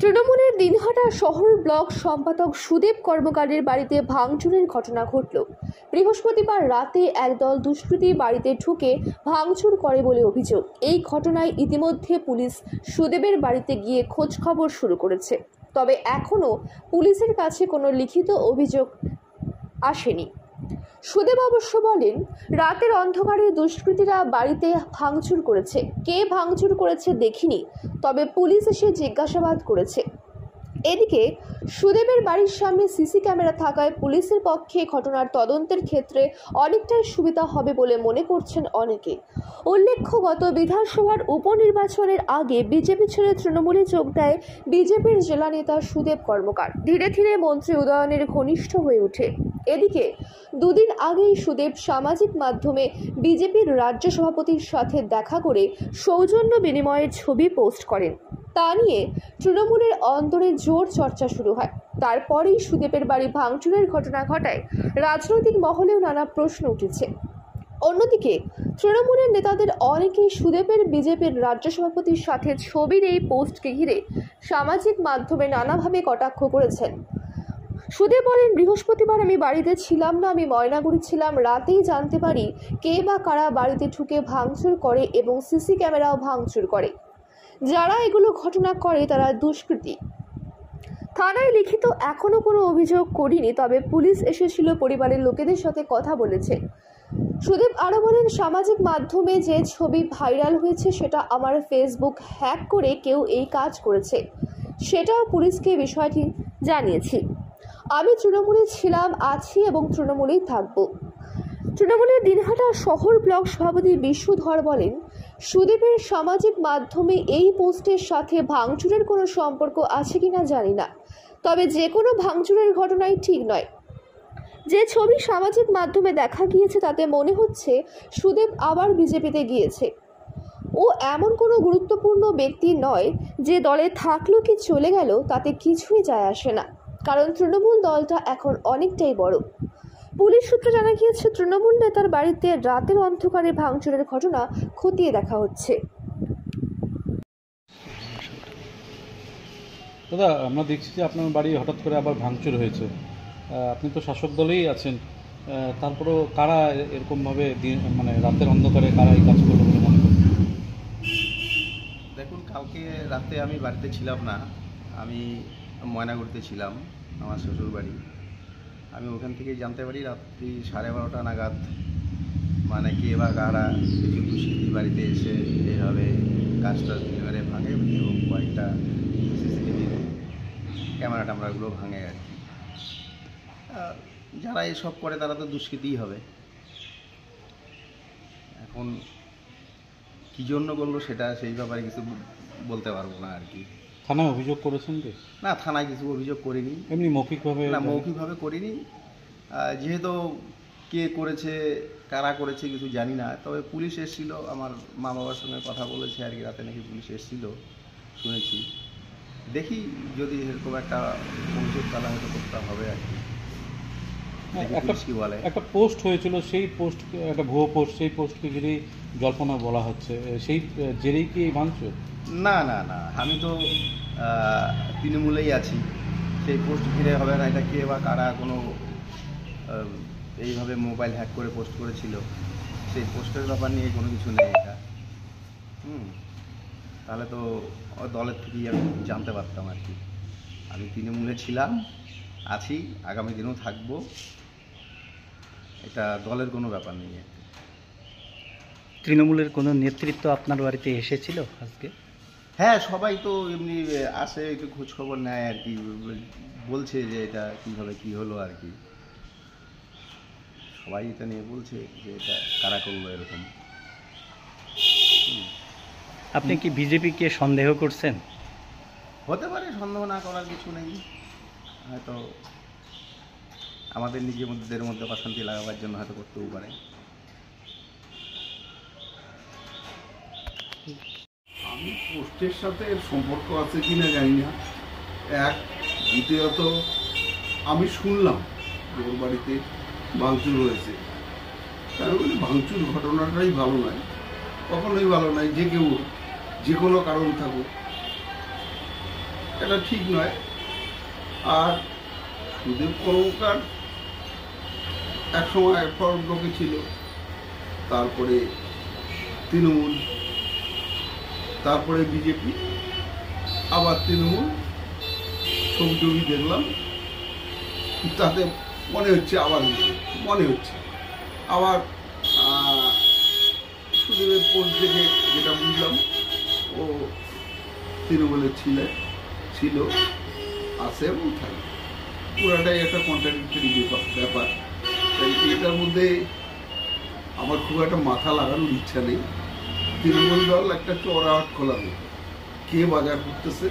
তৃণমূলের দিনহাটা শহর ব্লক সম্পাদক সুদেব কর্মকারের বাড়িতে ভাঙচুরের ঘটনা ঘটল। বৃহস্পতিবার রাতে একদল দুষ্কৃতী বাড়িতে ঢুকে ভাঙচুর করে বলে অভিযোগ। এই ঘটনায় ইতিমধ্যে পুলিশ সুদেবের বাড়িতে গিয়ে খোঁজ খবর শুরু করেছে, তবে এখনও পুলিশের কাছে কোনো লিখিত অভিযোগ আসেনি। সুদেব অবশ্য বলেন, রাতের অন্ধকারে দুষ্কৃতীরা বাড়িতে ভাঙচুর করেছে। কে ভাঙচুর করেছে দেখিনি, তবে পুলিশ এসে জিজ্ঞাসাবাদ করেছে। এদিকে সুদেবের বাড়ির সামনে সিসি ক্যামেরা থাকায় পুলিশের পক্ষে ঘটনার তদন্তের ক্ষেত্রে অনেকটাই সুবিধা হবে বলে মনে করছেন অনেকে। উল্লেখ্য, গত বিধানসভার উপনির্বাচনের আগে বিজেপি ছেড়ে তৃণমূলে যোগ দেয় বিজেপির জেলা নেতা সুদেব কর্মকার। ধীরে ধীরে মন্ত্রী উদয়নের ঘনিষ্ঠ হয়ে ওঠে। এদিকে দুদিন আগেই সুদেব সামাজিক মাধ্যমে বিজেপির রাজ্য সভাপতির সাথে দেখা করে সৌজন্য বিনিময়ের ছবি পোস্ট করেন। তা নিয়ে তৃণমূলের অন্তরে জোর চর্চা শুরু হয়। তারপরেই সুদেবের বাড়ি ভাঙচুরের ঘটনা ঘটায় রাজনৈতিক মহলেও নানা প্রশ্ন উঠেছে। অন্যদিকে তৃণমূলের নেতাদের অনেকেই সুদেবের বিজেপির রাজ্য সভাপতির সাথে ছবির এই পোস্টকে ঘিরে সামাজিক মাধ্যমে নানাভাবে কটাক্ষ করেছেন। সুদেব বলেন, বৃহস্পতিবার আমি বাড়িতে ছিলাম না, আমি ময়নাগুড়ি ছিলাম। রাতেই জানতে পারি কে বা কারা বাড়িতে ঢুকে ভাঙচুর করে এবং সিসি ক্যামেরাও ভাঙচুর করে। যারা এগুলো ঘটনা করে তারা দুষ্কৃতী। থানায় লিখিত এখনো কোনো অভিযোগ করিনি, তবে পুলিশ এসেছিল, পরিবারের লোকেদের সাথে কথা বলেছে। সুদেব আরও বলেন, সামাজিক মাধ্যমে যে ছবি ভাইরাল হয়েছে সেটা আমার ফেসবুক হ্যাক করে কেউ এই কাজ করেছে, সেটাও পুলিশকে বিষয়টি জানিয়েছি। আমি তৃণমূলে ছিলাম, আছি এবং তৃণমূলেই থাকব। তৃণমূলের দিনহাটা শহর ব্লক সভাপতি বিশ্বধর বলেন, সুদেবের সামাজিক মাধ্যমে এই পোস্টের সাথে ভাঙচুরের কোনো সম্পর্ক আছে কিনা জানি না, তবে যে কোনো ভাঙচুরের ঘটনাই ঠিক নয়। যে ছবি সামাজিক মাধ্যমে দেখা গিয়েছে তাতে মনে হচ্ছে সুদেব আবার বিজেপিতে গিয়েছে। ও এমন কোনো গুরুত্বপূর্ণ ব্যক্তি নয় যে দলে থাকলো কি চলে গেল তাতে কিছুই যায় আসে না, কারণ তৃণমূল দলটা এখন অনেকটাই বড়। পুলিশ সূত্রে জানা গিয়েছে, তৃণমূল নেতার বাড়িতে রাতের অন্ধকারে ভাঙচুরের ঘটনা খতিয়ে দেখা হচ্ছে। দাদা, আমরা দেখছি যে আপনার বাড়ি হঠাৎ করে আবার ভাঙচুর হয়েছে। আপনি তো শাসক দলেই আছেন, তারপরেও কারা এরকমভাবে মানে রাতের অন্ধকারে কারা এই কাজ করলো বলে মনে করেন? দেখুন, কালকে রাতে আমি বাড়িতে ছিলাম না, আমি ময়নাগুড়িতে ছিলাম, আমার শ্বশুর বাড়ি। আমি ওখান থেকেই জানতে পারি রাত্রি 12:30 নাগাদ মানে কে বা কারা কিছু দুষ্কৃতী বাড়িতে এসে এইভাবে কাজটা এবারে ভাঙে এবং কয়েকটা সিসিটিভি ক্যামেরা ট্যামেরাগুলো ভাঙে আর কি। যারা এসব করে তারা তো দুষ্কৃতিই হবে। এখন কী জন্য করলো সেটা সেই ব্যাপারে কিছু বলতে পারবো না আর কি। থানায় অভিযোগ করেছেন কি? না, থানায় কিছু অভিযোগ করিনি। এমনি মৌখিকভাবে? না, মৌখিকভাবে করিনি, যেহেতু কে করেছে কারা করেছে কিছু জানি না। তবে পুলিশ এসেছিল, আমার মা বাবার সঙ্গে কথা বলেছে আর কি, রাতে নাকি পুলিশ এসেছিল শুনেছি। দেখি যদি এরকম একটা অভিযোগ তাহলে হয়তো করতে হবে আর কি। একটা পোস্ট হয়েছিল, সেই পোস্ট একটা ভুয়ো পোস্ট, সেই পোস্টকে ঘিরেই জল্পনা বলা হচ্ছে, সেই জেরেই কি এই ভাঙচুর? না না না, আমি তো তৃণমূলেই আছি, সেই পোস্ট ঘিরে হবে না। এটা কে বা কারা কোনো এইভাবে মোবাইল হ্যাক করে পোস্ট করেছিল, সেই পোস্টের ব্যাপার নিয়ে কোনো কিছু নেই এটা। তাহলে তো দলের থেকেই আমি জানতে পারতাম আর কি। আমি তৃণমূলে ছিলাম, আছি, আগামী দিনেও থাকবো, এটা দলের কোনো ব্যাপার নেই। তৃণমূলের কোনো নেতৃত্ব আপনার বাড়িতে এসেছিল আজকে? হ্যাঁ, সবাই তো এমনি আসে, একটু খোঁজখবর নেয় আর কি, বলছে যে এটা কীভাবে কী হলো আর কি। সবাই এটা নিয়ে বলছে যে এটা কারা করলো এরকম। আপনি কি বিজেপিকে সন্দেহ করছেন? হতে পারে, সন্দেহ না করার কিছু নেই। হয়তো আমাদের নিজেদের মধ্যে অশান্তি লাগাবার জন্য হয়তো করতেও পারে। আমি পোস্টের সাথে এর সম্পর্ক আছে কিনা জানি না, এক। দ্বিতীয়ত আমি শুনলাম যে ওর বাড়িতে ভাঙচুর হয়েছে। কারণ ভাঙচুর ঘটনাটাই ভালো নয়, কখনোই ভালো নয়। যে কেউ যে কোনো কারণ থাকুক এটা ঠিক নয়। আর সুদীপ কর্মকার একসময় ফরওয়ার্ড ব্লকে ছিল, তারপরে তৃণমূল, তারপরে বিজেপি, আবার তৃণমূল। ছবি দেখলাম, তাতে মনে হচ্ছে আবার সুদীপের পোস্ট দেখে যেটা বুঝলাম ও তৃণমূলের ছিল, আছে এবং থাকবে। পুরাটাই একটা কন্ট্রাডিক্টরি ব্যাপার। তাই এটার মধ্যে আমার খুব একটা মাথা লাগানোর ইচ্ছা নেই। তৃণমূল দল একটা চড়াহাট খোলার মতো, কে বাজার করতেছে,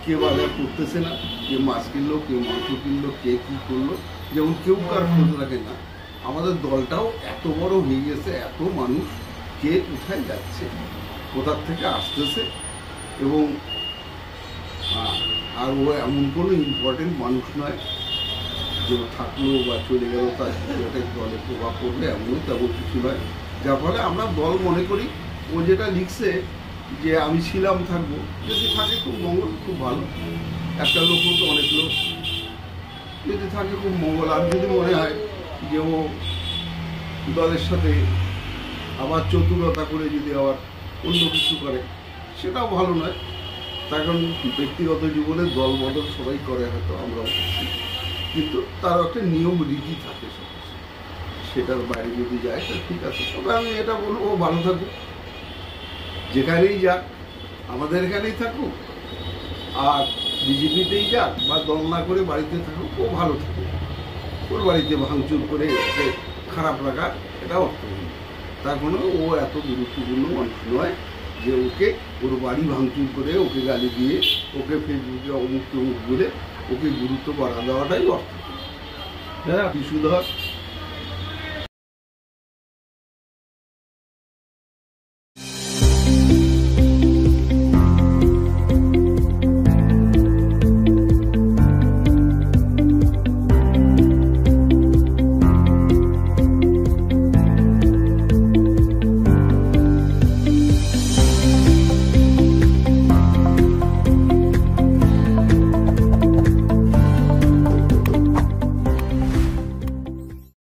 কে বাজার করতেছে না, কে মাছ কিনলো, কে মাংস কিনলো, কে কী করলো, যেমন কেউ কার খোঁজ রাখে না। আমাদের দলটাও এত বড় হয়ে গেছে, এত মানুষ, কে কোথায় যাচ্ছে, কোথার থেকে আসতেছে, এবং আর ও এমন কোনো ইম্পর্টেন্ট মানুষ নয় যে থাকলো বা চলে গেল তার একটা দলে প্রভাব পড়বে, এমনও তেমন কিছু নয়। যার ফলে আমরা দল মনে করি ও যেটা লিখছে যে আমি ছিলাম, থাকবো, যদি থাকে খুব মঙ্গল, খুব ভালো। একটা লোক তো অনেক লোক, যদি থাকে খুব মঙ্গল। আর যদি মনে হয় যে ও দলের সাথে আবার চতুরতা করে যদি আবার অন্য কিছু করে, সেটাও ভালো নয়। তার কারণ ব্যক্তিগত জীবনে দল বদল সবাই করে, হয়তো আমরাও করছি, কিন্তু তার একটা নিয়ম রীতি থাকে, সেটার বাইরে যদি যায় তা ঠিক আছে। তবে আমি এটা বলবো, ও ভালো থাকুক, যেখানেই যাক, আমাদের এখানেই থাকুক, আর বিজেপিতেই যাক বা দল না করে বাড়িতে থাকুক, ও ভালো থাকুক। ওর বাড়িতে ভাঙচুর করে ওকে খারাপ রাখা এটা অর্থহীন। তার কোনো ও এত গুরুত্বপূর্ণ মানুষ নয় যে ওকে ওর বাড়ি ভাঙচুর করে, ওকে গালি দিয়ে, ওকে ফেসবুকে অমুক তমুক বলে ওকে গুরুত্ব বাড়া দেওয়াটাই অর্থহীন। হ্যাঁ, Bishudhar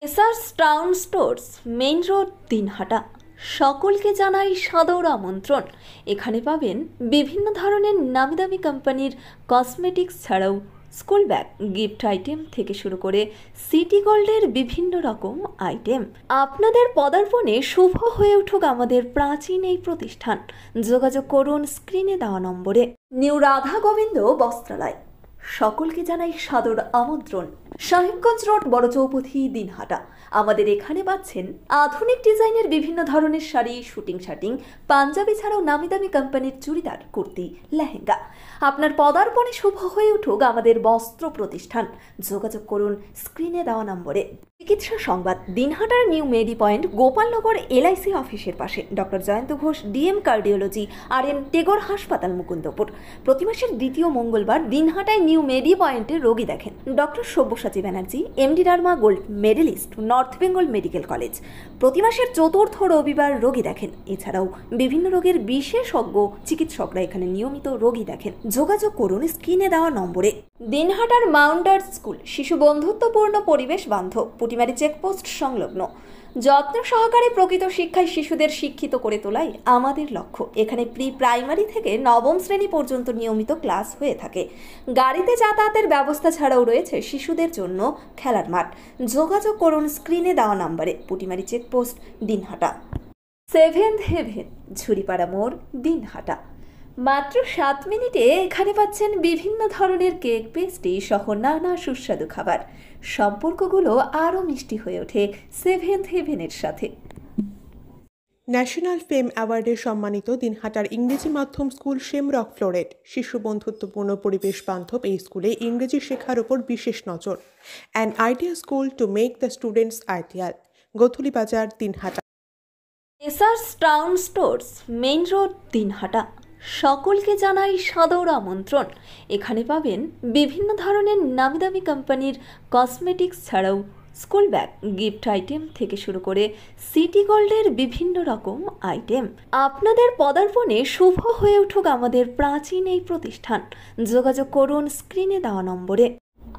SRS town stores, main road, Dinhata. সকলকে জানাই সাদর আমন্ত্রণ। এখানে পাবেন বিভিন্ন ধরনের নামি দামি কোম্পানির কসমেটিক্স ছাড়াও স্কুল ব্যাগ, গিফট আইটেম থেকে শুরু করে সিটি গোল্ডের বিভিন্ন রকম আইটেম। আপনাদের পদার্পণে শুভ হয়ে উঠুক আমাদের প্রাচীন এই প্রতিষ্ঠান। যোগাযোগ করুন স্ক্রিনে দেওয়া নম্বরে। নিউ রাধা গোবিন্দ বস্ত্রালয়, সকলকে জানাই সাদর আমন্ত্রণ। সাহেবগঞ্জ রোড, বড় চৌপথি, দিনহাটা। আমাদের এখানে পাচ্ছেন আধুনিক ডিজাইনের বিভিন্ন ধরনের শাড়ি, শুটিং শার্টিং, পাঞ্জাবি ছাড়াও নামি দামি কোম্পানির চুড়িদার, কুর্তি, লেহেঙ্গা। আপনার পদার্পণে শুভ হয়ে উঠুক আমাদের বস্ত্র প্রতিষ্ঠান। যোগাযোগ করুন স্ক্রিনে দেওয়া নম্বরে। চিকিৎসা সংবাদ, দিনহাটার নিউ মেডি পয়েন্ট, গোপালনগর এলআইসি অফিসের পাশে। Doctor Jayanta Ghosh, DM cardiology, RN Tagore হাসপাতাল, মুকুন্দপুর। প্রতি মাসের দ্বিতীয় মঙ্গলবার দিনহাটায় নিউ মেডি পয়েন্টে রোগী দেখেন doctor Sabyasachi Banerjee, MD derma gold medallist, north Bengal medical college. প্রতি মাসের চতুর্থ রবিবার রোগী দেখেন। এছাড়াও বিভিন্ন রোগের বিশেষজ্ঞ চিকিৎসকরা এখানে নিয়মিত রোগী দেখেন। যোগাযোগ করুন স্ক্রিনে দেওয়া নম্বরে। দিনহাটার মাউন্টার স্কুল, শিশু বন্ধুত্বপূর্ণ, পরিবেশ বান্ধব, পুটিমারি চেকপোস্ট সংলগ্ন। যত্ন সহকারে প্রকৃত শিক্ষায় শিশুদের শিক্ষিত করে তোলাই আমাদের লক্ষ্য। এখানে প্রি প্রাইমারি থেকে নবম শ্রেণী পর্যন্ত নিয়মিত ক্লাস হয়ে থাকে। গাড়িতে যাতায়াতের ব্যবস্থা ছাড়াও রয়েছে শিশুদের জন্য খেলার মাঠ। যোগাযোগ করুন স্ক্রিনে দেওয়া নম্বরে। Putimari checkpost, Dinhata. Seventh heaven, Jhuripara মোড়, দিনহাটা। মাত্র 7 মিনিটে এখানে পাচ্ছেন বিভিন্ন ধরনের কেক, পেস্ট্রি সহ নানা সুস্বাদু খাবার। সম্পর্কগুলো আরও মিষ্টি হয়ে ওঠে সেভেন্থ হেভেনের সাথে। ন্যাশনাল ফেম অ্যাওয়ার্ডে সম্মানিত দিনহাটার ইংরেজি মাধ্যম স্কুল শেমরক ফ্লোরেট। শিশু বন্ধুত্বপূর্ণ, পরিবেশ বান্ধব এই স্কুলে ইংরেজি শেখার ওপর বিশেষ নজর। An idea school to make the students ideal. Godhuli Bazar, Dinhata. SRS town stores, main road, Dinhata. সকলকে জানাই সাদর আমন্ত্রণ। এখানে পাবেন বিভিন্ন ধরনের নামি দামি কোম্পানির কসমেটিক্স ছাড়াও স্কুল ব্যাগ, গিফট আইটেম থেকে শুরু করে সিটি গোল্ডের বিভিন্ন রকম আইটেম। আপনাদের পদার্পণে শুভ হয়ে উঠুক আমাদের প্রাচীন এই প্রতিষ্ঠান। যোগাযোগ করুন স্ক্রিনে দেওয়া নম্বরে।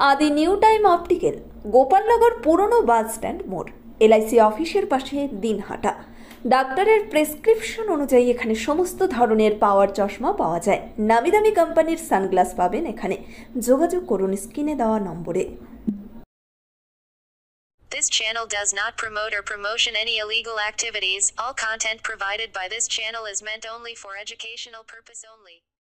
আদি নিউ টাইম অপটিক্যাল, গোপালনগর পুরনো বাস স্ট্যান্ড মোড়, LIC অফিসের পাশে দিনহাটা। ডাক্তারের প্রেসক্রিপশন অনুযায়ী এখানে সমস্ত ধরনের পাওয়ার চশমা পাওয়া যায়। নামি দামি কোম্পানির সানগ্লাস পাবেন এখানে। যোগাযোগ করুন স্ক্রিনে দেওয়া নম্বরে। This channel does not promote or promotion any illegal activities. All content provided by this channel is meant only for educational purpose only.